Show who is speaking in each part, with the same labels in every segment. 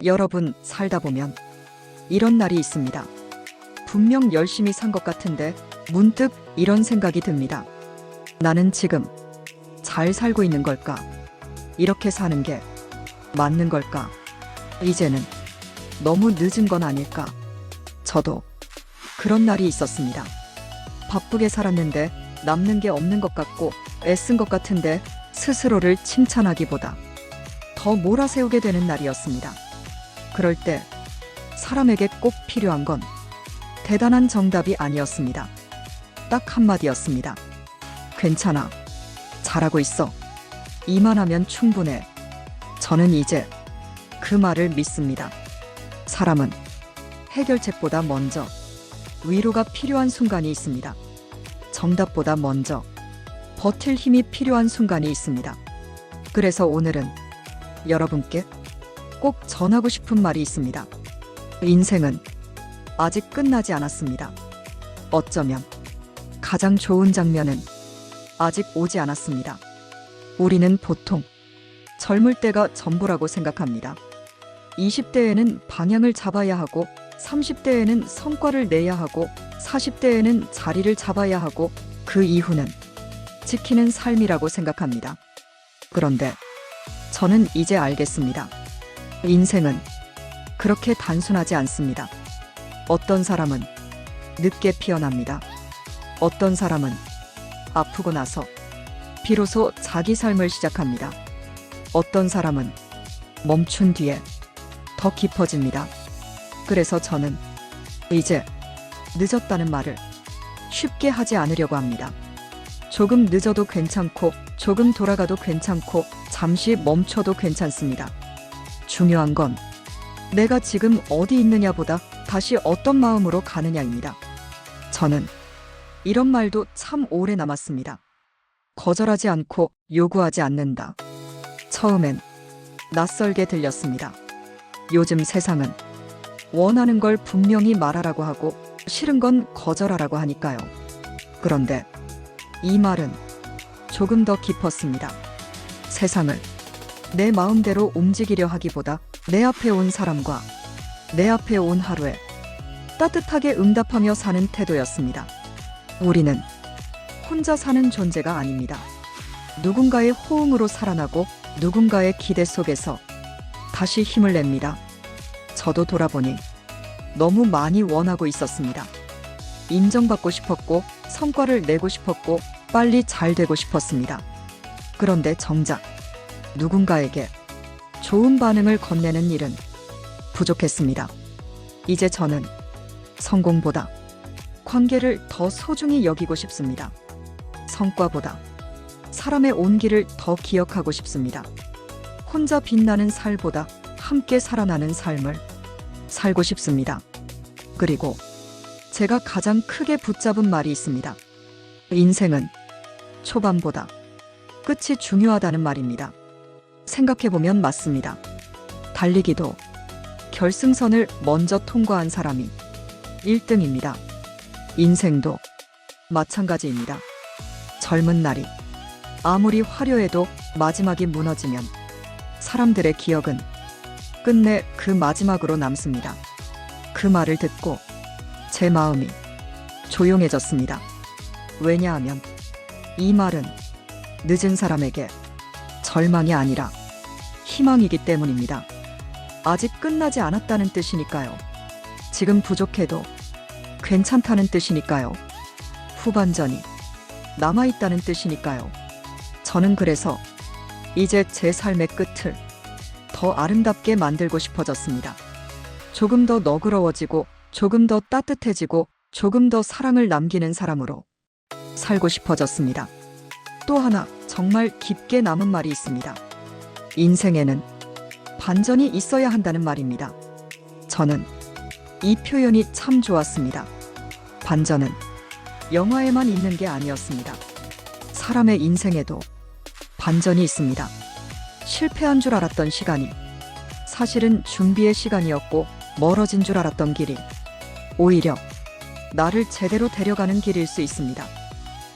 Speaker 1: 여러분, 살다 보면 이런 날이 있습니다. 분명 열심히 산 것 같은데 문득 이런 생각이 듭니다. 나는 지금 잘 살고 있는 걸까? 이렇게 사는 게 맞는 걸까? 이제는 너무 늦은 건 아닐까? 저도 그런 날이 있었습니다. 바쁘게 살았는데 남는 게 없는 것 같고 애쓴 것 같은데 스스로를 칭찬하기보다 더 몰아세우게 되는 날이었습니다. 그럴 때 사람에게 꼭 필요한 건 대단한 정답이 아니었습니다. 딱 한마디였습니다. 괜찮아. 잘하고 있어. 이만 하면 충분해. 저는 이제 그 말을 믿습니다. 사람은 해결책보다 먼저 위로가 필요한 순간이 있습니다. 정답보다 먼저 버틸 힘이 필요한 순간이 있습니다. 그래서 오늘은 여러분께 꼭 전하고 싶은 말이 있습니다. 인생은 아직 끝나지 않았습니다. 어쩌면 가장 좋은 장면은 아직 오지 않았습니다. 우리는 보통 젊을 때가 전부라고 생각합니다. 20대에는 방향을 잡아야 하고 30대에는 성과를 내야 하고 40대에는 자리를 잡아야 하고 그 이후는 지키는 삶이라고 생각합니다. 그런데 저는 이제 알겠습니다. 인생은 그렇게 단순하지 않습니다. 어떤 사람은 늦게 피어납니다. 어떤 사람은 아프고 나서 비로소 자기 삶을 시작합니다. 어떤 사람은 멈춘 뒤에 더 깊어집니다. 그래서 저는 이제 늦었다는 말을 쉽게 하지 않으려고 합니다. 조금 늦어도 괜찮고, 조금 돌아가도 괜찮고, 잠시 멈춰도 괜찮습니다. 중요한 건 내가 지금 어디 있느냐보다 다시 어떤 마음으로 가느냐입니다. 저는 이런 말도 참 오래 남았습니다. 거절하지 않고 요구하지 않는다. 처음엔 낯설게 들렸습니다. 요즘 세상은 원하는 걸 분명히 말하라고 하고 싫은 건 거절하라고 하니까요. 그런데 이 말은 조금 더 깊었습니다. 세상을 내 마음대로 움직이려 하기보다 내 앞에 온 사람과 내 앞에 온 하루에 따뜻하게 응답하며 사는 태도였습니다. 우리는 혼자 사는 존재가 아닙니다. 누군가의 호응으로 살아나고 누군가의 기대 속에서 다시 힘을 냅니다. 저도 돌아보니 너무 많이 원하고 있었습니다. 인정받고 싶었고 성과를 내고 싶었고 빨리 잘 되고 싶었습니다. 그런데 정작 누군가에게 좋은 반응을 건네는 일은 부족했습니다. 이제 저는 성공보다 관계를 더 소중히 여기고 싶습니다. 성과보다 사람의 온기를 더 기억하고 싶습니다. 혼자 빛나는 살보다 함께 살아나는 삶을 살고 싶습니다. 그리고 제가 가장 크게 붙잡은 말이 있습니다. 인생은 초반보다 끝이 중요하다는 말입니다. 생각해보면 맞습니다. 달리기도 결승선을 먼저 통과한 사람이 1등입니다. 인생도 마찬가지입니다. 젊은 날이 아무리 화려해도 마지막이 무너지면 사람들의 기억은 끝내 그 마지막으로 남습니다. 그 말을 듣고 제 마음이 조용해졌습니다. 왜냐하면 이 말은 늦은 사람에게 절망이 아니라 희망이기 때문입니다. 아직 끝나지 않았다는 뜻이니까요. 지금 부족해도 괜찮다는 뜻이니까요. 후반전이 남아있다는 뜻이니까요. 저는 그래서 이제 제 삶의 끝을 더 아름답게 만들고 싶어졌습니다. 조금 더 너그러워지고 조금 더 따뜻해지고 조금 더 사랑을 남기는 사람으로 살고 싶어졌습니다. 또 하나 정말 깊게 남은 말이 있습니다. 인생에는 반전이 있어야 한다는 말입니다. 저는 이 표현이 참 좋았습니다. 반전은 영화에만 있는 게 아니었습니다. 사람의 인생에도 반전이 있습니다. 실패한 줄 알았던 시간이 사실은 준비의 시간이었고 멀어진 줄 알았던 길이 오히려 나를 제대로 데려가는 길일 수 있습니다.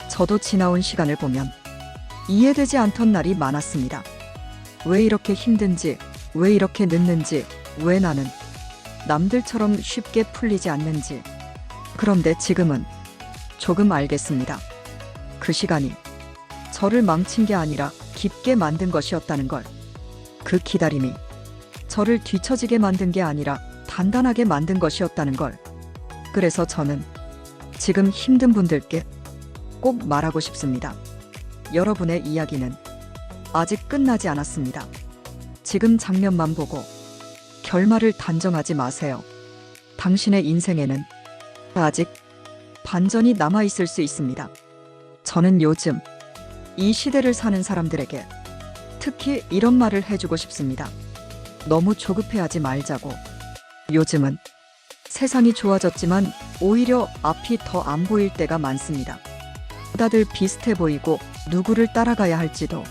Speaker 1: 저도 지나온 시간을 보면 이해되지 않던 날이 많았습니다. 왜 이렇게 힘든지, 왜 이렇게 늦는지, 왜 나는 남들처럼 쉽게 풀리지 않는지. 그런데 지금은 조금 알겠습니다. 그 시간이 저를 망친 게 아니라 깊게 만든 것이었다는 걸. 그 기다림이 저를 뒤처지게 만든 게 아니라 단단하게 만든 것이었다는 걸. 그래서 저는 지금 힘든 분들께 꼭 말하고 싶습니다. 여러분의 이야기는 아직 끝나지 않았습니다. 지금 장면만 보고 결말을 단정하지 마세요. 당신의 인생에는 아직 반전이 남아있을 수 있습니다. 저는 요즘 이 시대를 사는 사람들에게 특히 이런 말을 해주고 싶습니다. 너무 조급해하지 말자고. 요즘은 세상이 좋아졌지만 오히려 앞이 더 안 보일 때가 많습니다. 다들 비슷해 보이고 누구를 따라가야 할지도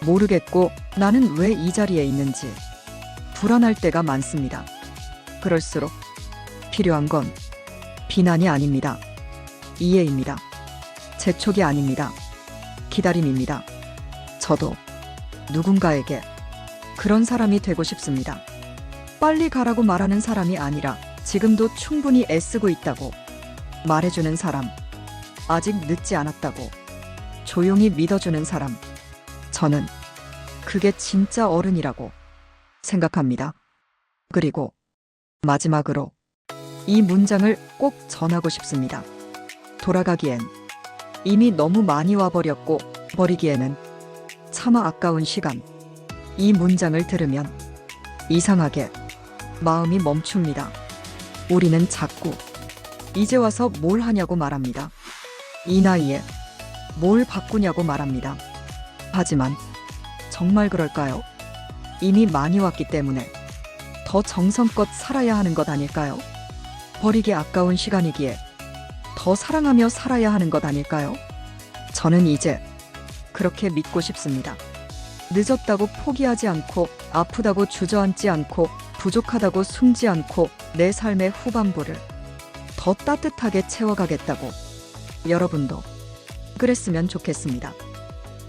Speaker 1: 모르겠고 나는 왜 이 자리에 있는지 불안할 때가 많습니다. 그럴수록 필요한 건 비난이 아닙니다. 이해입니다. 재촉이 아닙니다. 기다림입니다. 저도 누군가에게 그런 사람이 되고 싶습니다. 빨리 가라고 말하는 사람이 아니라 지금도 충분히 애쓰고 있다고 말해주는 사람, 아직 늦지 않았다고 조용히 믿어주는 사람. 저는 그게 진짜 어른이라고 생각합니다. 그리고 마지막으로 이 문장을 꼭 전하고 싶습니다. 돌아가기엔 이미 너무 많이 와버렸고 버리기에는 차마 아까운 시간. 이 문장을 들으면 이상하게 마음이 멈춥니다. 우리는 자꾸 이제 와서 뭘 하냐고 말합니다. 이 나이에 뭘 바꾸냐고 말합니다. 하지만 정말 그럴까요? 이미 많이 왔기 때문에 더 정성껏 살아야 하는 것 아닐까요? 버리기 아까운 시간이기에 더 사랑하며 살아야 하는 것 아닐까요? 저는 이제 그렇게 믿고 싶습니다. 늦었다고 포기하지 않고, 아프다고 주저앉지 않고, 부족하다고 숨지 않고 내 삶의 후반부를 더 따뜻하게 채워가겠다고. 여러분도 그랬으면 좋겠습니다.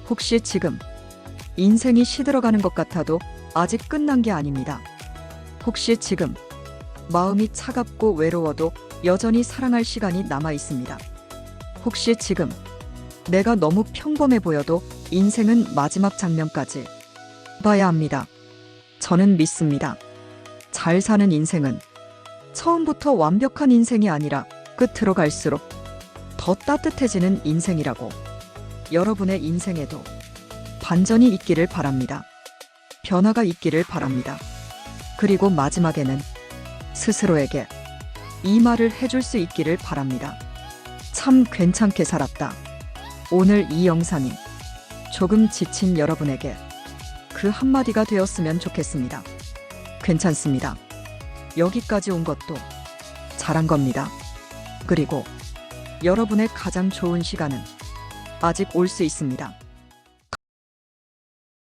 Speaker 1: 혹시 지금 인생이 시들어가는 것 같아도 아직 끝난 게 아닙니다. 혹시 지금 마음이 차갑고 외로워도 여전히 사랑할 시간이 남아 있습니다. 혹시 지금 내가 너무 평범해 보여도 인생은 마지막 장면까지 봐야 합니다. 저는 믿습니다. 잘 사는 인생은 처음부터 완벽한 인생이 아니라 끝으로 갈수록 더 따뜻해지는 인생이라고. 여러분의 인생에도 반전이 있기를 바랍니다. 변화가 있기를 바랍니다. 그리고 마지막에는 스스로에게 이 말을 해줄 수 있기를 바랍니다. 참 괜찮게 살았다. 오늘 이 영상이 조금 지친 여러분에게 그 한마디가 되었으면 좋겠습니다. 괜찮습니다. 여기까지 온 것도 잘한 겁니다. 그리고 여러분의 가장 좋은 시간은 아직 올 수 있습니다.